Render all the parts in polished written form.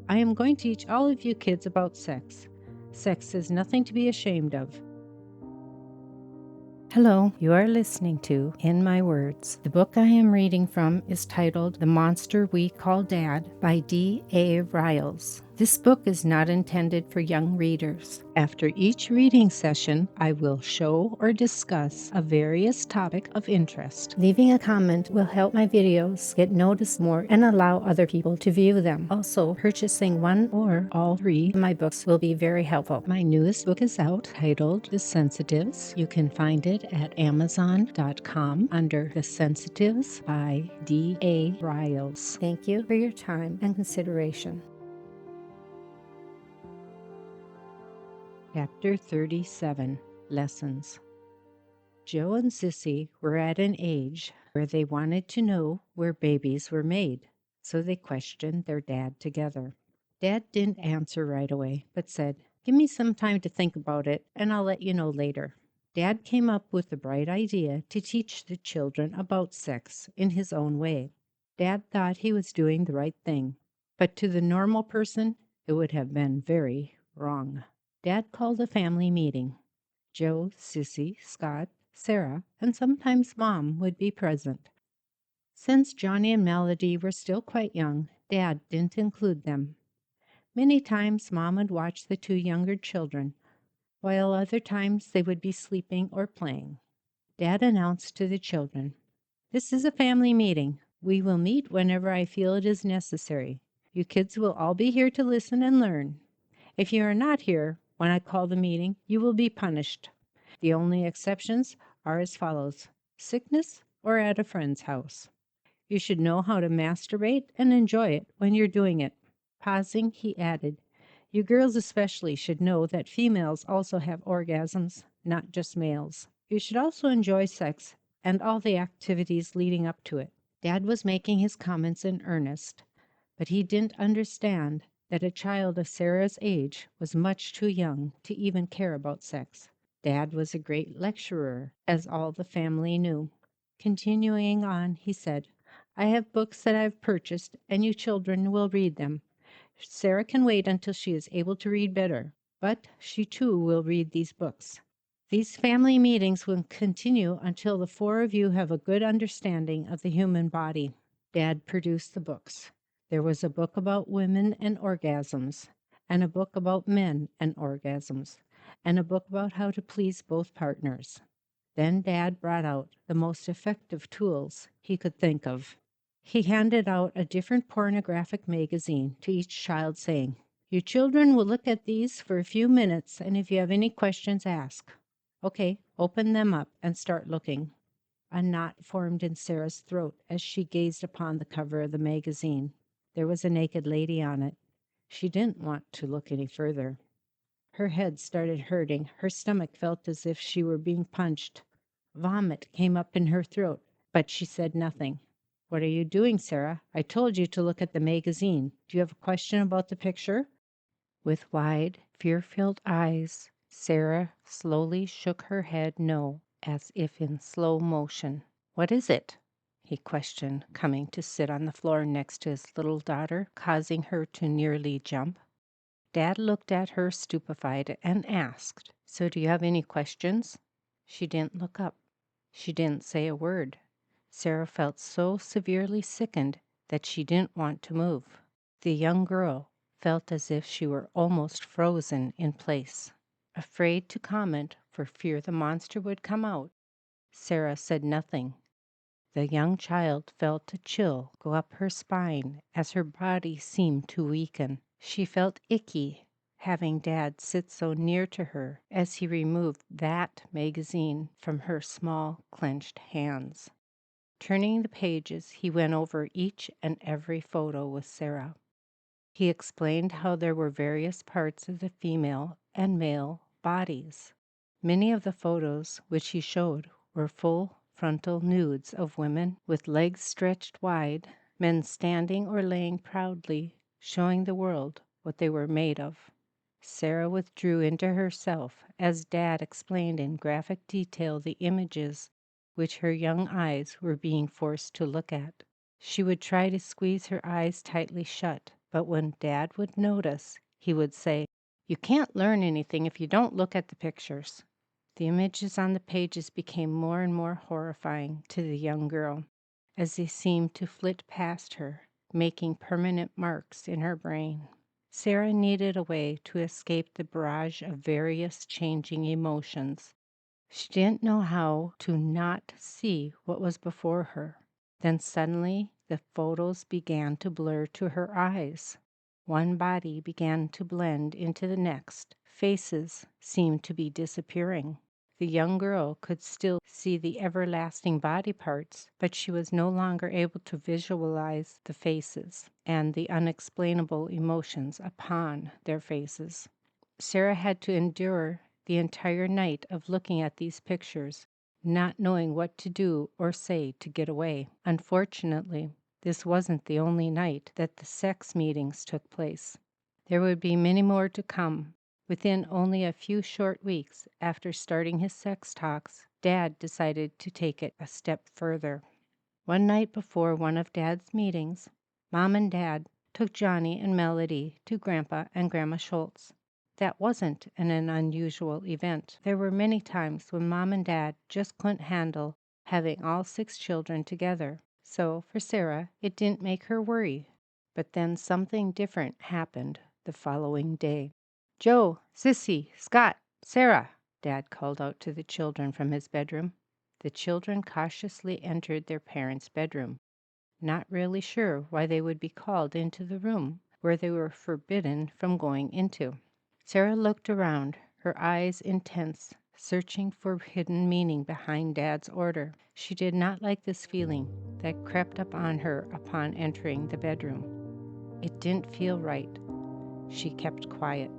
I am going to teach all of you kids about sex. Sex is nothing to be ashamed of. Hello, you are listening to In My Words. The book I am reading from is titled The Monster We Call Dad by D.A. Riles. This book is not intended for young readers. After each reading session, I will show or discuss a various topic of interest. Leaving a comment will help my videos get noticed more and allow other people to view them. Also, purchasing one or all three of my books will be very helpful. My newest book is out, titled The Sensitives. You can find it at Amazon.com under The Sensitives by D.A. Riles. Thank you for your time and consideration. Chapter 37, Lessons. Joe and Sissy were at an age where they wanted to know where babies were made, so they questioned their dad together. Dad didn't answer right away, but said, "Give me some time to think about it, and I'll let you know later." Dad came up with the bright idea to teach the children about sex in his own way. Dad thought he was doing the right thing, but to the normal person, it would have been very wrong. Dad called a family meeting. Joe, Sissy, Scott, Sarah, and sometimes Mom would be present. Since Johnny and Melody were still quite young, Dad didn't include them. Many times Mom would watch the two younger children, while other times they would be sleeping or playing. Dad announced to the children, "This is a family meeting. We will meet whenever I feel it is necessary. You kids will all be here to listen and learn. If you are not here when I call the meeting, you will be punished. The only exceptions are as follows: sickness or at a friend's house. You should know how to masturbate and enjoy it when you're doing it." Pausing, he added, "You girls especially should know that females also have orgasms, not just males. You should also enjoy sex and all the activities leading up to it." Dad was making his comments in earnest, but he didn't understand that a child of Sarah's age was much too young to even care about sex. Dad was a great lecturer, as all the family knew. Continuing on, he said, "I have books that I've purchased, and you children will read them. Sarah can wait until she is able to read better, but she too will read these books. These family meetings will continue until the four of you have a good understanding of the human body." Dad produced the books. There was a book about women and orgasms, and a book about men and orgasms, and a book about how to please both partners. Then Dad brought out the most effective tools he could think of. He handed out a different pornographic magazine to each child, saying, "You children will look at these for a few minutes, and if you have any questions, ask. Okay, open them up and start looking." A knot formed in Sarah's throat as she gazed upon the cover of the magazine. There was a naked lady on it. She didn't want to look any further. Her head started hurting. Her stomach felt as if she were being punched. Vomit came up in her throat, but she said nothing. "What are you doing, Sarah? I told you to look at the magazine. Do you have a question about the picture?" With wide, fear-filled eyes, Sarah slowly shook her head no, as if in slow motion. "What is it?" he questioned, coming to sit on the floor next to his little daughter, causing her to nearly jump. Dad looked at her stupefied and asked, "So do you have any questions?" She didn't look up. She didn't say a word. Sarah felt so severely sickened that she didn't want to move. The young girl felt as if she were almost frozen in place. Afraid to comment for fear the monster would come out, Sarah said nothing. The young child felt a chill go up her spine as her body seemed to weaken. She felt icky having Dad sit so near to her as he removed that magazine from her small, clenched hands. Turning the pages, he went over each and every photo with Sarah. He explained how there were various parts of the female and male bodies. Many of the photos which he showed were full frontal nudes of women with legs stretched wide, men standing or laying proudly, showing the world what they were made of. Sarah withdrew into herself as Dad explained in graphic detail the images which her young eyes were being forced to look at. She would try to squeeze her eyes tightly shut, But when Dad would notice, he would say, "You can't learn anything if you don't look at the pictures." The images on the pages became more and more horrifying to the young girl as they seemed to flit past her, making permanent marks in her brain. Sarah needed a way to escape the barrage of various changing emotions. She didn't know how to not see what was before her. Then suddenly the photos began to blur to her eyes. One body began to blend into the next. Faces seemed to be disappearing. The young girl could still see the everlasting body parts, but she was no longer able to visualize the faces and the unexplainable emotions upon their faces. Sarah had to endure the entire night of looking at these pictures, not knowing what to do or say to get away. Unfortunately, this wasn't the only night that the sex meetings took place. There would be many more to come. Within only a few short weeks after starting his sex talks, Dad decided to take it a step further. One night before one of Dad's meetings, Mom and Dad took Johnny and Melody to Grandpa and Grandma Schultz. That wasn't an unusual event. There were many times when Mom and Dad just couldn't handle having all 6 children together. So for Sarah, it didn't make her worry. But then something different happened the following day. "Joe, Sissy, Scott, Sarah," Dad called out to the children from his bedroom. The children cautiously entered their parents' bedroom, not really sure why they would be called into the room where they were forbidden from going into. Sarah looked around, her eyes intense, searching for hidden meaning behind Dad's order. She did not like this feeling that crept up on her upon entering the bedroom. It didn't feel right. She kept quiet.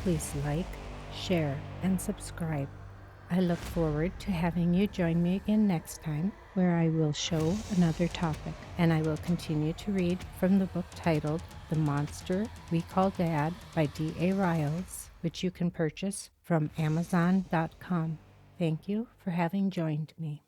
please like, share, and subscribe. I look forward to having you join me again next time, where I will show another topic, and I will continue to read from the book titled The Monster We Call Dad by D.A. Riles, which you can purchase from Amazon.com. Thank you for having joined me.